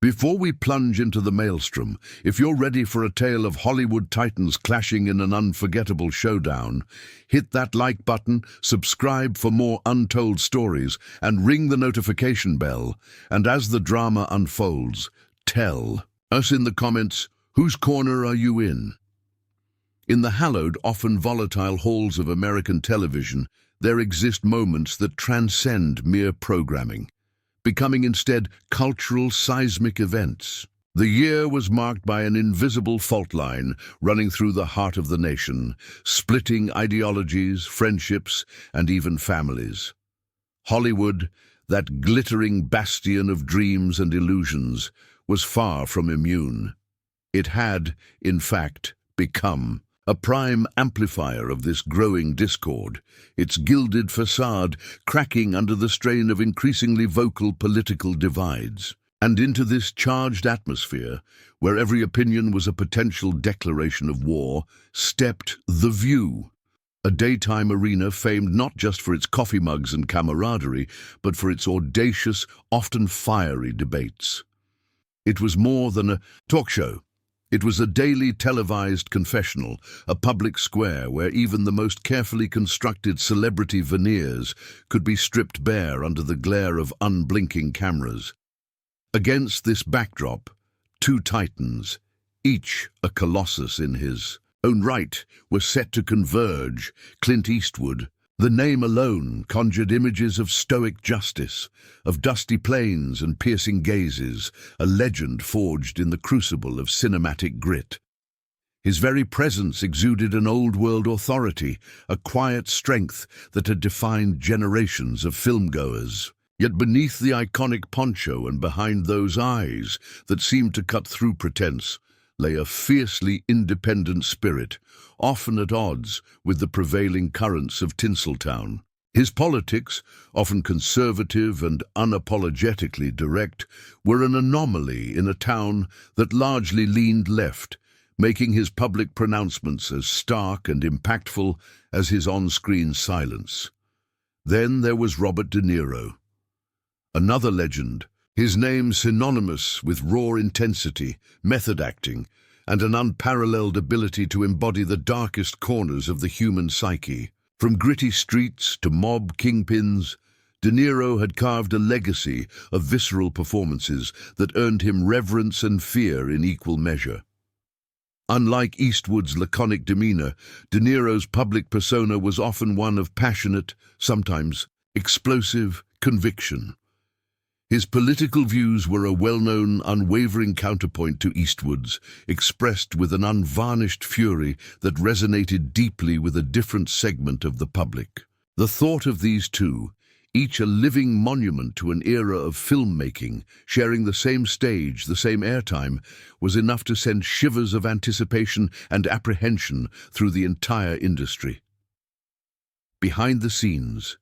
Before we plunge into the maelstrom, if you're ready for a tale of Hollywood titans clashing in an unforgettable showdown, hit that like button, subscribe for more untold stories, and ring the notification bell. And as the drama unfolds, tell us in the comments, whose corner are you in? In the hallowed, often volatile halls of American television, there exist moments that transcend mere programming, becoming instead cultural seismic events. The year was marked by an invisible fault line running through the heart of the nation, splitting ideologies, friendships, and even families. Hollywood, that glittering bastion of dreams and illusions, was far from immune. It had, in fact, become a prime amplifier of this growing discord, its gilded facade cracking under the strain of increasingly vocal political divides. And into this charged atmosphere, where every opinion was a potential declaration of war, stepped The View, a daytime arena famed not just for its coffee mugs and camaraderie, but for its audacious, often fiery debates. It was more than a talk show. It was a daily televised confessional, a public square where even the most carefully constructed celebrity veneers could be stripped bare under the glare of unblinking cameras. Against this backdrop, two titans, each a colossus in his own right, were set to converge. Clint Eastwood, the name alone conjured images of stoic justice, of dusty plains and piercing gazes, a legend forged in the crucible of cinematic grit. His very presence exuded an old-world authority, a quiet strength that had defined generations of filmgoers. Yet beneath the iconic poncho and behind those eyes that seemed to cut through pretense lay a fiercely independent spirit, often at odds with the prevailing currents of Tinseltown. His politics, often conservative and unapologetically direct, were an anomaly in a town that largely leaned left, making his public pronouncements as stark and impactful as his on-screen silence. Then there was Robert De Niro, another legend, his name synonymous with raw intensity, method acting, and an unparalleled ability to embody the darkest corners of the human psyche. From gritty streets to mob kingpins, De Niro had carved a legacy of visceral performances that earned him reverence and fear in equal measure. Unlike Eastwood's laconic demeanor, De Niro's public persona was often one of passionate, sometimes explosive, conviction. His political views were a well-known, unwavering counterpoint to Eastwood's, expressed with an unvarnished fury that resonated deeply with a different segment of the public. The thought of these two, each a living monument to an era of filmmaking, sharing the same stage, the same airtime, was enough to send shivers of anticipation and apprehension through the entire industry. Behind the scenes,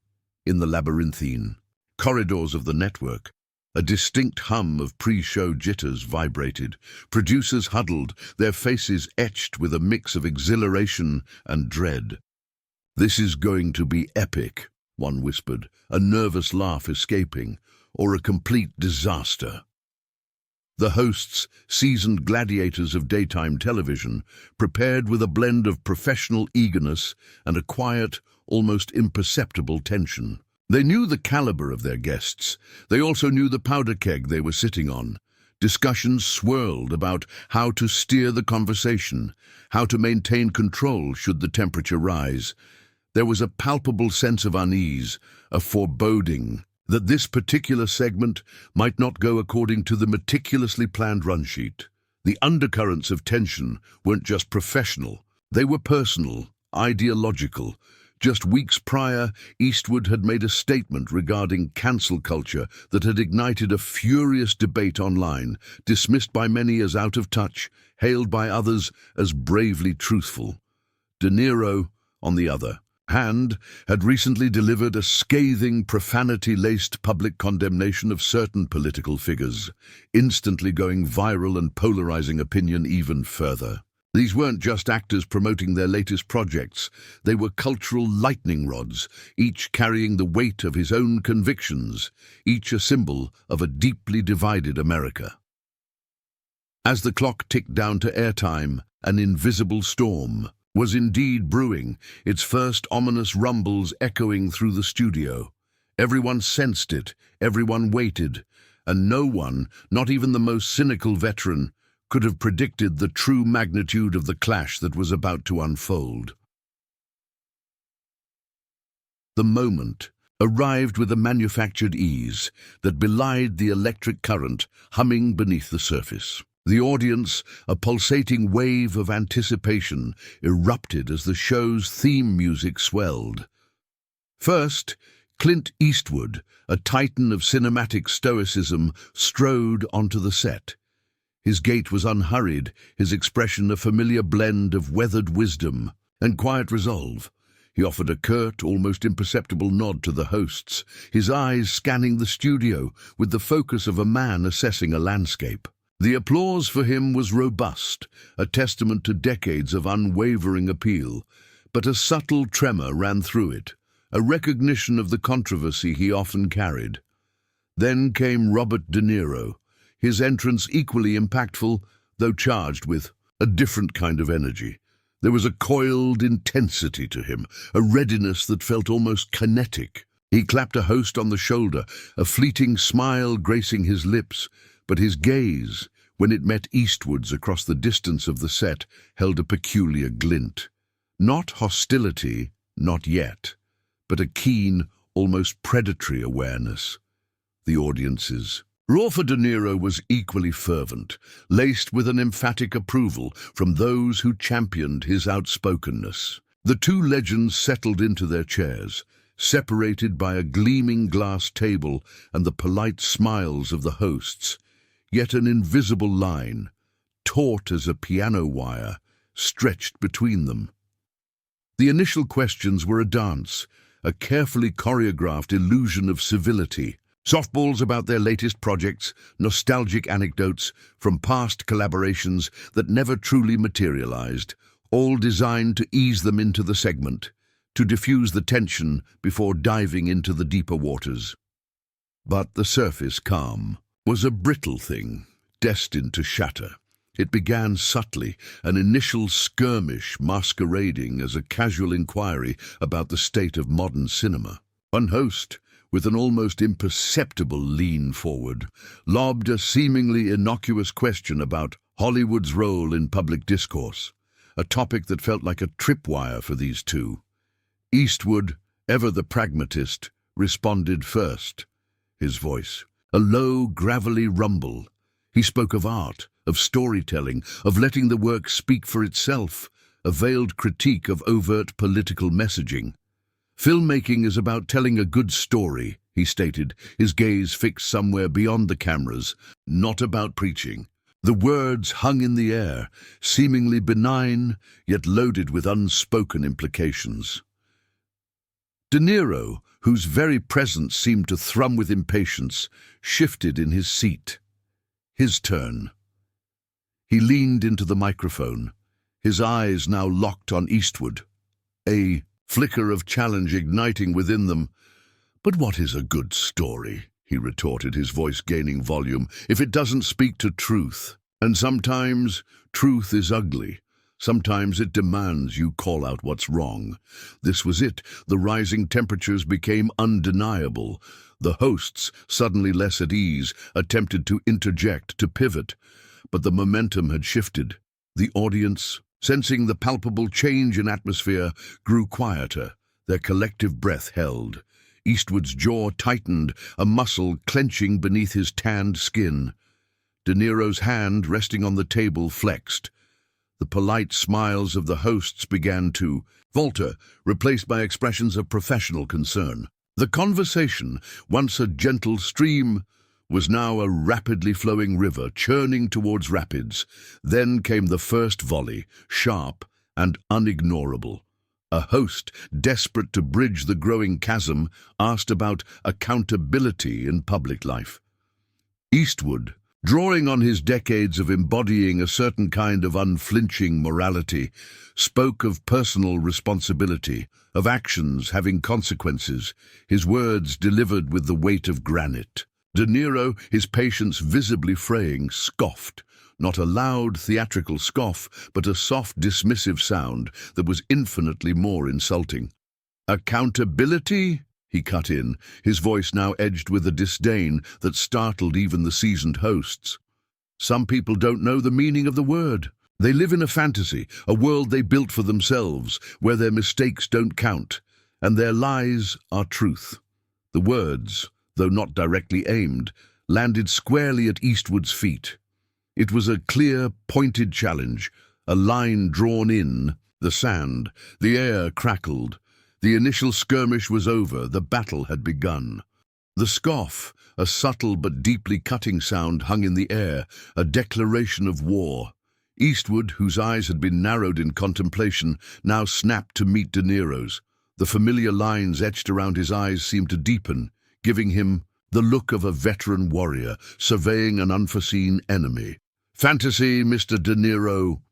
in the labyrinthine corridors of the network, a distinct hum of pre-show jitters vibrated. Producers huddled, their faces etched with a mix of exhilaration and dread. "This is going to be epic," one whispered, a nervous laugh escaping, "or a complete disaster." The hosts, seasoned gladiators of daytime television, prepared with a blend of professional eagerness and a quiet, almost imperceptible tension. They knew the caliber of their guests. They also knew the powder keg they were sitting on. Discussions swirled about how to steer the conversation, how to maintain control should the temperature rise. There was a palpable sense of unease, a foreboding that this particular segment might not go according to the meticulously planned run sheet. The undercurrents of tension weren't just professional, they were personal, ideological. Just weeks prior, Eastwood had made a statement regarding cancel culture that had ignited a furious debate online, dismissed by many as out of touch, hailed by others as bravely truthful. De Niro, on the other hand, had recently delivered a scathing, profanity-laced public condemnation of certain political figures, instantly going viral and polarizing opinion even further. These weren't just actors promoting their latest projects, they were cultural lightning rods, each carrying the weight of his own convictions, each a symbol of a deeply divided America. As the clock ticked down to airtime, an invisible storm was indeed brewing, its first ominous rumbles echoing through the studio. Everyone sensed it, everyone waited, and no one, not even the most cynical veteran, could have predicted the true magnitude of the clash that was about to unfold. The moment arrived with a manufactured ease that belied the electric current humming beneath the surface. The audience, a pulsating wave of anticipation, erupted as the show's theme music swelled. First, Clint Eastwood, a titan of cinematic stoicism, strode onto the set. His gait was unhurried, his expression a familiar blend of weathered wisdom and quiet resolve. He offered a curt, almost imperceptible nod to the hosts, his eyes scanning the studio with the focus of a man assessing a landscape. The applause for him was robust, a testament to decades of unwavering appeal, but a subtle tremor ran through it, a recognition of the controversy he often carried. Then came Robert De Niro, his entrance equally impactful, though charged with a different kind of energy. There was a coiled intensity to him, a readiness that felt almost kinetic. He clapped a host on the shoulder, a fleeting smile gracing his lips, but his gaze, when it met Eastwood's across the distance of the set, held a peculiar glint. Not hostility, not yet, but a keen, almost predatory awareness. The audience's roar for De Niro was equally fervent, laced with an emphatic approval from those who championed his outspokenness. The two legends settled into their chairs, separated by a gleaming glass table and the polite smiles of the hosts. Yet an invisible line, taut as a piano wire, stretched between them. The initial questions were a dance, a carefully choreographed illusion of civility. Softballs about their latest projects, nostalgic anecdotes from past collaborations that never truly materialized, all designed to ease them into the segment, to diffuse the tension before diving into the deeper waters. But the surface calm was a brittle thing, destined to shatter. It began subtly, an initial skirmish masquerading as a casual inquiry about the state of modern cinema. One host, with an almost imperceptible lean forward, lobbed a seemingly innocuous question about Hollywood's role in public discourse, a topic that felt like a tripwire for these two. Eastwood, ever the pragmatist, responded first. His voice, a low, gravelly rumble. He spoke of art, of storytelling, of letting the work speak for itself, a veiled critique of overt political messaging. Filmmaking is about telling a good story, he stated, his gaze fixed somewhere beyond the cameras, not about preaching. The words hung in the air, seemingly benign, yet loaded with unspoken implications. De Niro, whose very presence seemed to thrum with impatience, shifted in his seat. His turn. He leaned into the microphone, his eyes now locked on Eastwood, a flicker of challenge igniting within them. "But what is a good story?" he retorted, his voice gaining volume, "if it doesn't speak to truth? And sometimes truth is ugly. Sometimes it demands you call out what's wrong." This was it. The rising temperatures became undeniable. The hosts, suddenly less at ease, attempted to interject, to pivot. But the momentum had shifted. The audience, sensing the palpable change in atmosphere, grew quieter, their collective breath held. Eastwood's jaw tightened, a muscle clenching beneath his tanned skin. De Niro's hand, resting on the table, flexed. The polite smiles of the hosts began to falter, replaced by expressions of professional concern. The conversation, once a gentle stream, was now a rapidly flowing river churning towards rapids. Then came the first volley, sharp and unignorable. A host, desperate to bridge the growing chasm, asked about accountability in public life. Eastwood, drawing on his decades of embodying a certain kind of unflinching morality, spoke of personal responsibility, of actions having consequences, his words delivered with the weight of granite. De Niro, his patience visibly fraying, scoffed, not a loud theatrical scoff, but a soft dismissive sound that was infinitely more insulting. "Accountability?" he cut in, his voice now edged with a disdain that startled even the seasoned hosts. "Some people don't know the meaning of the word. They live in a fantasy, a world they built for themselves, where their mistakes don't count, and their lies are truth." The words, though not directly aimed, landed squarely at Eastwood's feet. It was a clear, pointed challenge, a line drawn in the sand. The air crackled. The initial skirmish was over, the battle had begun. The scoff, a subtle but deeply cutting sound, hung in the air, a declaration of war. Eastwood, whose eyes had been narrowed in contemplation, now snapped to meet De Niro's. The familiar lines etched around his eyes seemed to deepen, giving him the look of a veteran warrior surveying an unforeseen enemy. "Fantasy, Mr. De Niro."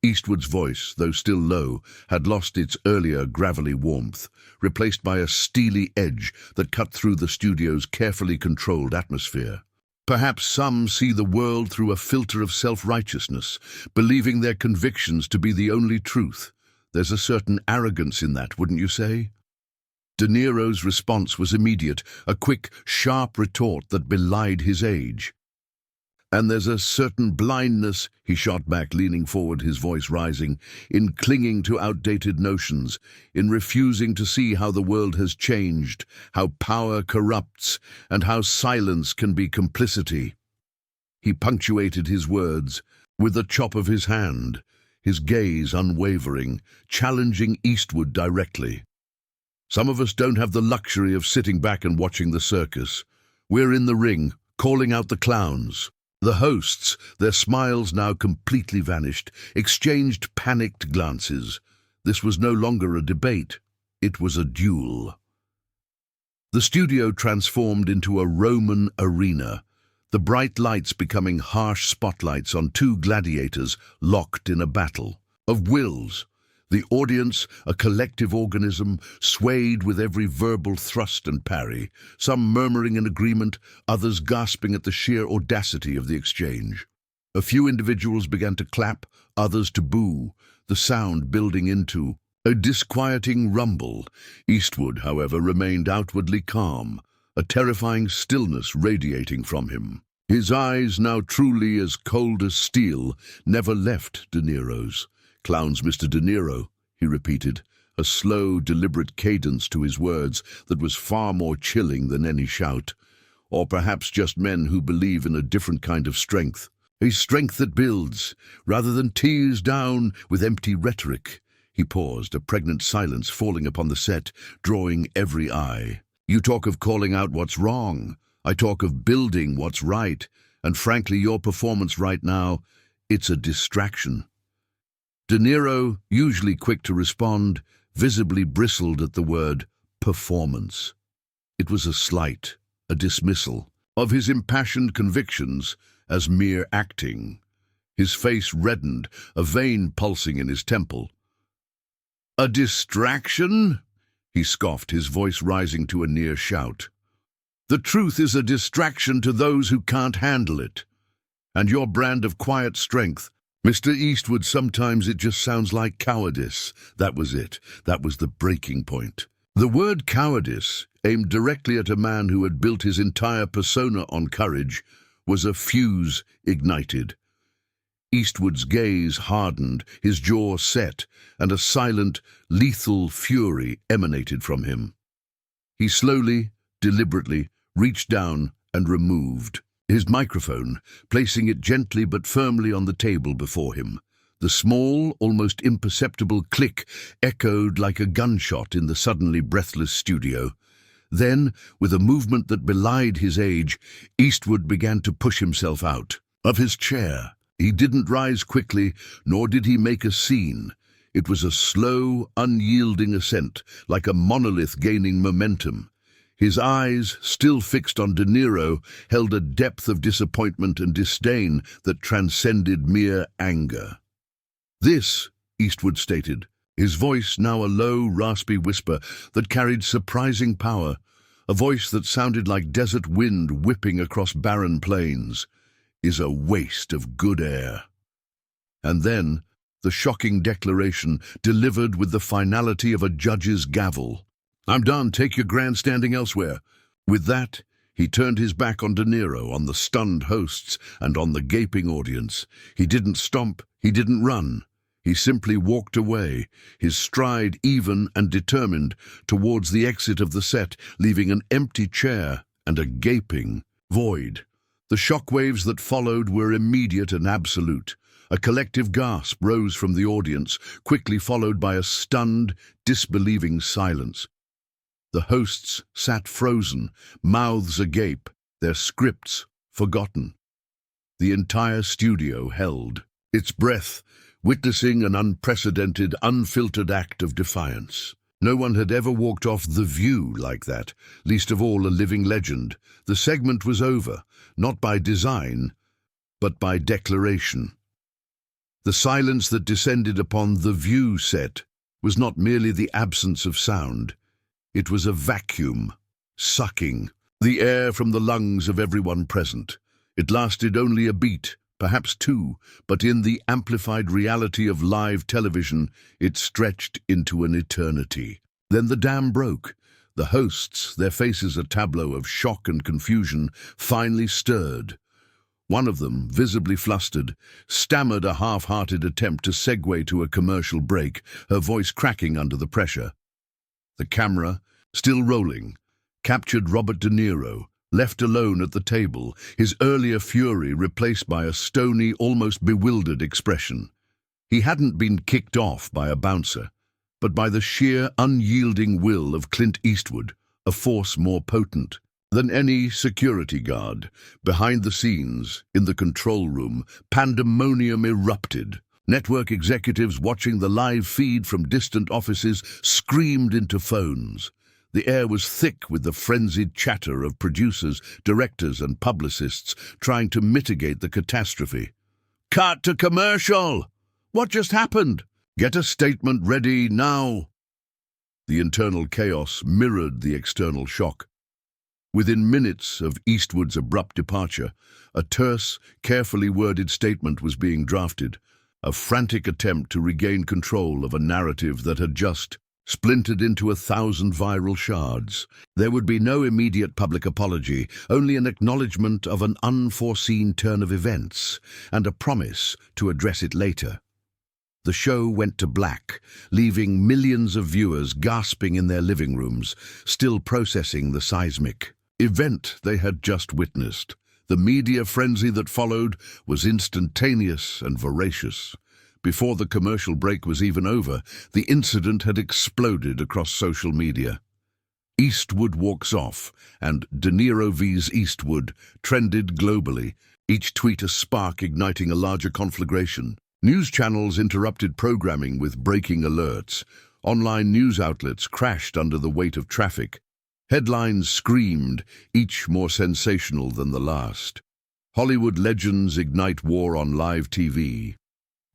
Eastwood's voice, though still low, had lost its earlier gravelly warmth, replaced by a steely edge that cut through the studio's carefully controlled atmosphere. "Perhaps some see the world through a filter of self-righteousness, believing their convictions to be the only truth. There's a certain arrogance in that, wouldn't you say?" De Niro's response was immediate, a quick, sharp retort that belied his age. "And there's a certain blindness," he shot back, leaning forward, his voice rising, "in clinging to outdated notions, in refusing to see how the world has changed, how power corrupts, and how silence can be complicity." He punctuated his words with a chop of his hand, his gaze unwavering, challenging Eastwood directly. "Some of us don't have the luxury of sitting back and watching the circus. We're in the ring, calling out the clowns." The hosts, their smiles now completely vanished, exchanged panicked glances. This was no longer a debate. It was a duel. The studio transformed into a Roman arena, the bright lights becoming harsh spotlights on two gladiators locked in a battle of wills. The audience, a collective organism, swayed with every verbal thrust and parry, some murmuring in agreement, others gasping at the sheer audacity of the exchange. A few individuals began to clap, others to boo, the sound building into a disquieting rumble. Eastwood, however, remained outwardly calm, a terrifying stillness radiating from him. His eyes, now truly as cold as steel, never left De Niro's. "Clowns, Mr. De Niro," he repeated, a slow, deliberate cadence to his words that was far more chilling than any shout. "Or perhaps just men who believe in a different kind of strength. A strength that builds, rather than tears down with empty rhetoric." He paused, a pregnant silence falling upon the set, drawing every eye. "You talk of calling out what's wrong. I talk of building what's right. And frankly, your performance right now, it's a distraction." De Niro, usually quick to respond, visibly bristled at the word performance. It was a slight, a dismissal of his impassioned convictions as mere acting. His face reddened, a vein pulsing in his temple. "A distraction?" he scoffed, his voice rising to a near shout. "The truth is a distraction to those who can't handle it. And your brand of quiet strength, Mr. Eastwood, sometimes it just sounds like cowardice." That was it. That was the breaking point. The word cowardice, aimed directly at a man who had built his entire persona on courage, was a fuse ignited. Eastwood's gaze hardened, his jaw set, and a silent, lethal fury emanated from him. He slowly, deliberately, reached down and removed his microphone, placing it gently but firmly on the table before him. The small, almost imperceptible click echoed like a gunshot in the suddenly breathless studio. Then, with a movement that belied his age, Eastwood began to push himself out of his chair. He didn't rise quickly, nor did he make a scene. It was a slow, unyielding ascent, like a monolith gaining momentum. His eyes, still fixed on De Niro, held a depth of disappointment and disdain that transcended mere anger. "This," Eastwood stated, his voice now a low, raspy whisper that carried surprising power, a voice that sounded like desert wind whipping across barren plains. is a waste of good air. And then, the shocking declaration delivered with the finality of a judge's gavel. "I'm done, take your grandstanding elsewhere." With that, he turned his back on Niro, on the stunned hosts, and on the gaping audience. He didn't stomp, he didn't run. He simply walked away, his stride even and determined, towards the exit of the set, leaving an empty chair and a gaping void. The shockwaves that followed were immediate and absolute. A collective gasp rose from the audience, quickly followed by a stunned, disbelieving silence. The hosts sat frozen, mouths agape, their scripts forgotten. The entire studio held its breath, witnessing an unprecedented, unfiltered act of defiance. No one had ever walked off The View like that, least of all a living legend. The segment was over, not by design, but by declaration. The silence that descended upon The View set was not merely the absence of sound. It was a vacuum, sucking the air from the lungs of everyone present. It lasted only a beat, perhaps two, but in the amplified reality of live television, it stretched into an eternity. Then the dam broke. The hosts, their faces a tableau of shock and confusion, finally stirred. One of them, visibly flustered, stammered a half-hearted attempt to segue to a commercial break, her voice cracking under the pressure. The camera, still rolling, captured Robert De Niro, left alone at the table, his earlier fury replaced by a stony, almost bewildered expression. He hadn't been kicked off by a bouncer, but by the sheer, unyielding will of Clint Eastwood, a force more potent than any security guard. Behind the scenes, in the control room, pandemonium erupted. Network executives watching the live feed from distant offices screamed into phones. The air was thick with the frenzied chatter of producers, directors, and publicists trying to mitigate the catastrophe. "Cut to commercial! What just happened? Get a statement ready now!" The internal chaos mirrored the external shock. Within minutes of Eastwood's abrupt departure, a terse, carefully worded statement was being drafted, a frantic attempt to regain control of a narrative that had just splintered into 1,000 viral shards. There would be no immediate public apology, only an acknowledgement of an unforeseen turn of events, and a promise to address it later. The show went to black, leaving millions of viewers gasping in their living rooms, still processing the seismic event they had just witnessed. The media frenzy that followed was instantaneous and voracious. Before the commercial break was even over, the incident had exploded across social media. "Eastwood walks off," and De Niro vs. Eastwood trended globally, each tweet a spark igniting a larger conflagration. News channels interrupted programming with breaking alerts. Online news outlets crashed under the weight of traffic. Headlines screamed, each more sensational than the last. Hollywood legends ignite war on live TV.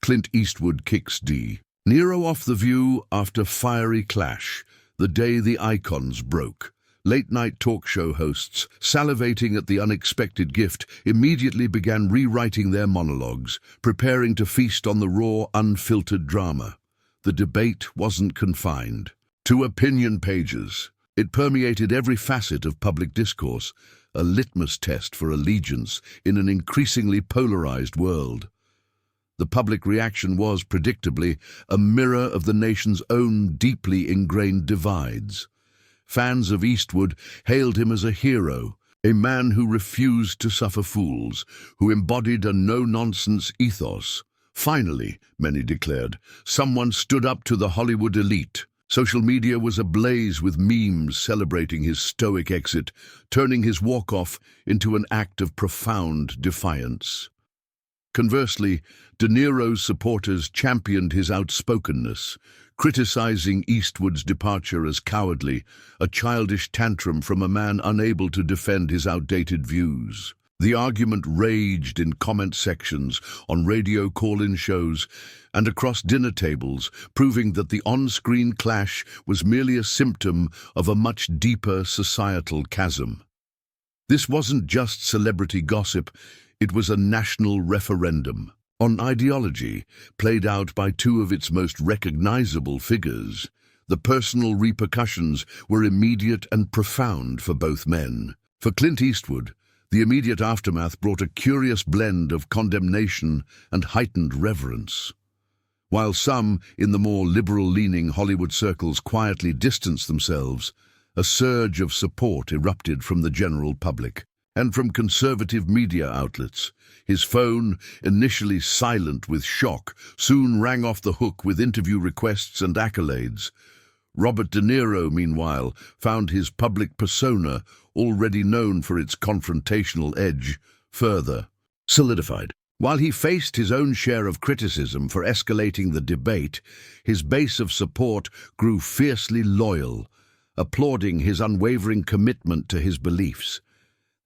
Clint Eastwood kicks D. Niro off The View after fiery clash, the day the icons broke. Late-night talk show hosts, salivating at the unexpected gift, immediately began rewriting their monologues, preparing to feast on the raw, unfiltered drama. The debate wasn't confined to opinion pages. It permeated every facet of public discourse, a litmus test for allegiance in an increasingly polarized world. The public reaction was, predictably, a mirror of the nation's own deeply ingrained divides. Fans of Eastwood hailed him as a hero, a man who refused to suffer fools, who embodied a no-nonsense ethos. Finally, many declared, someone stood up to the Hollywood elite. Social media was ablaze with memes celebrating his stoic exit, turning his walk-off into an act of profound defiance. Conversely, De Niro's supporters championed his outspokenness, criticizing Eastwood's departure as cowardly, a childish tantrum from a man unable to defend his outdated views. The argument raged in comment sections, on radio call-in shows, and across dinner tables, proving that the on-screen clash was merely a symptom of a much deeper societal chasm. This wasn't just celebrity gossip, It was a national referendum on ideology, played out by two of its most recognizable figures. The personal repercussions were immediate and profound for both men. For Clint Eastwood, the immediate aftermath brought a curious blend of condemnation and heightened reverence. While some, in the more liberal-leaning Hollywood circles, quietly distanced themselves, a surge of support erupted from the general public and from conservative media outlets. His phone, initially silent with shock, soon rang off the hook with interview requests and accolades. Robert De Niro, meanwhile, found his public persona, already known for its confrontational edge, further solidified. While he faced his own share of criticism for escalating the debate, his base of support grew fiercely loyal, applauding his unwavering commitment to his beliefs.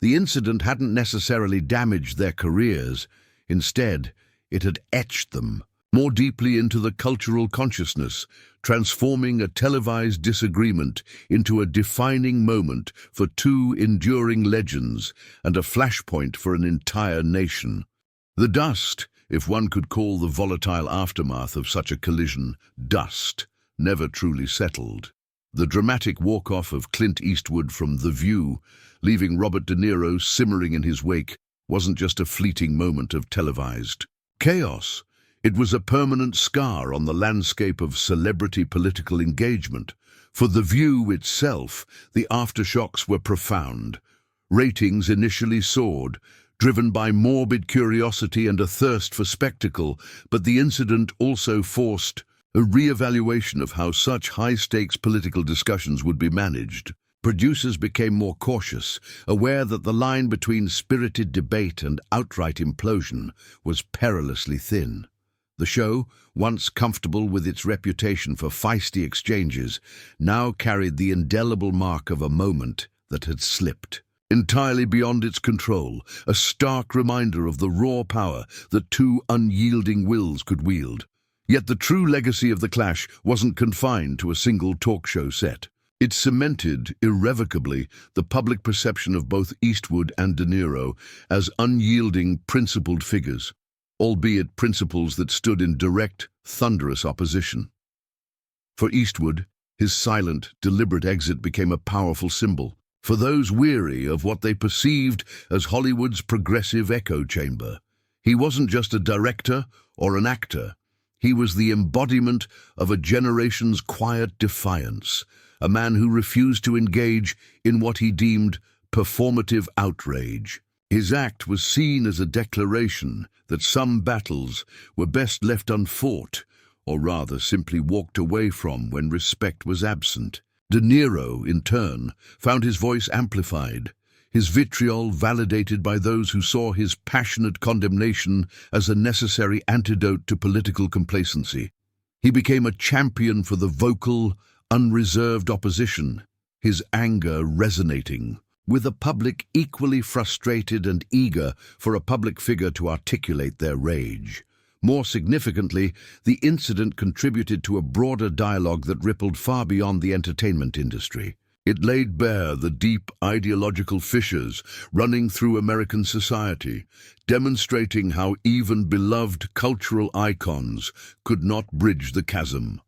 The incident hadn't necessarily damaged their careers. Instead, it had etched them more deeply into the cultural consciousness, transforming a televised disagreement into a defining moment for two enduring legends and a flashpoint for an entire nation. The dust, if one could call the volatile aftermath of such a collision dust, never truly settled. The dramatic walk-off of Clint Eastwood from The View, leaving Robert De Niro simmering in his wake, wasn't just a fleeting moment of televised chaos. It was a permanent scar on the landscape of celebrity political engagement. For The View itself, the aftershocks were profound. Ratings initially soared, driven by morbid curiosity and a thirst for spectacle, but the incident also forced a re-evaluation of how such high-stakes political discussions would be managed. Producers became more cautious, aware that the line between spirited debate and outright implosion was perilously thin. The show, once comfortable with its reputation for feisty exchanges, now carried the indelible mark of a moment that had slipped. Entirely beyond its control, a stark reminder of the raw power that two unyielding wills could wield. Yet the true legacy of the clash wasn't confined to a single talk show set. It cemented, irrevocably, the public perception of both Eastwood and De Niro as unyielding, principled figures, albeit principles that stood in direct, thunderous opposition. For Eastwood, his silent, deliberate exit became a powerful symbol. For those weary of what they perceived as Hollywood's progressive echo chamber, he wasn't just a director or an actor. He was the embodiment of a generation's quiet defiance, a man who refused to engage in what he deemed performative outrage. His act was seen as a declaration that some battles were best left unfought, or rather simply walked away from when respect was absent. De Niro, in turn, found his voice amplified, his vitriol validated by those who saw his passionate condemnation as a necessary antidote to political complacency. He became a champion for the vocal, unreserved opposition, his anger resonating with a public equally frustrated and eager for a public figure to articulate their rage. More significantly, the incident contributed to a broader dialogue that rippled far beyond the entertainment industry. It laid bare the deep ideological fissures running through American society, demonstrating how even beloved cultural icons could not bridge the chasm.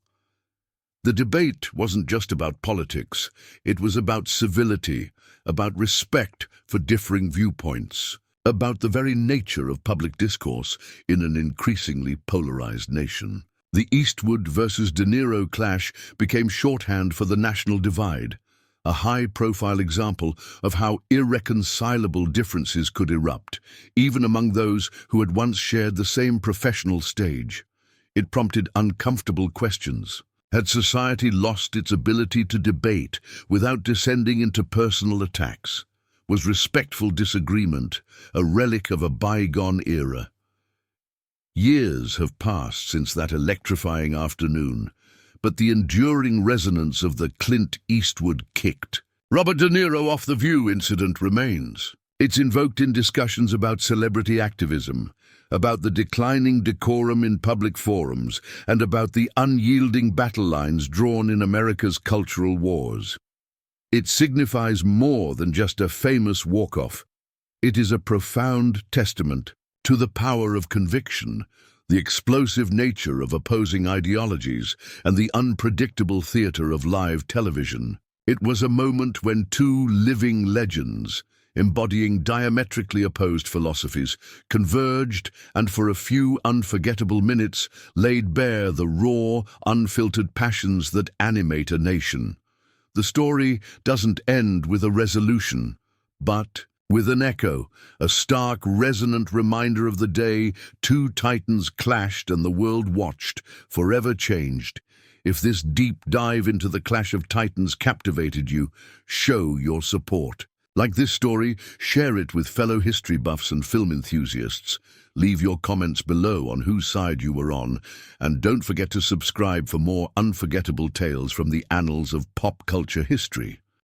The debate wasn't just about politics, it was about civility, about respect for differing viewpoints, about the very nature of public discourse in an increasingly polarized nation. The Eastwood versus De Niro clash became shorthand for the national divide, a high-profile example of how irreconcilable differences could erupt, even among those who had once shared the same professional stage. It prompted uncomfortable questions. Had society lost its ability to debate without descending into personal attacks? Was respectful disagreement a relic of a bygone era? Years have passed since that electrifying afternoon, but the enduring resonance of the Clint Eastwood kicked Robert De Niro off The View incident remains. It's invoked in discussions about celebrity activism, about the declining decorum in public forums, and about the unyielding battle lines drawn in America's cultural wars. It signifies more than just a famous walk-off. It is a profound testament to the power of conviction, the explosive nature of opposing ideologies, and the unpredictable theater of live television. It was a moment when two living legends, embodying diametrically opposed philosophies, converged and for a few unforgettable minutes laid bare the raw, unfiltered passions that animate a nation. The story doesn't end with a resolution, but with an echo, a stark, resonant reminder of the day two titans clashed and the world watched, forever changed. If this deep dive into the clash of titans captivated you, show your support. Like this story, share it with fellow history buffs and film enthusiasts. Leave your comments below on whose side you were on, and don't forget to subscribe for more unforgettable tales from the annals of pop culture history.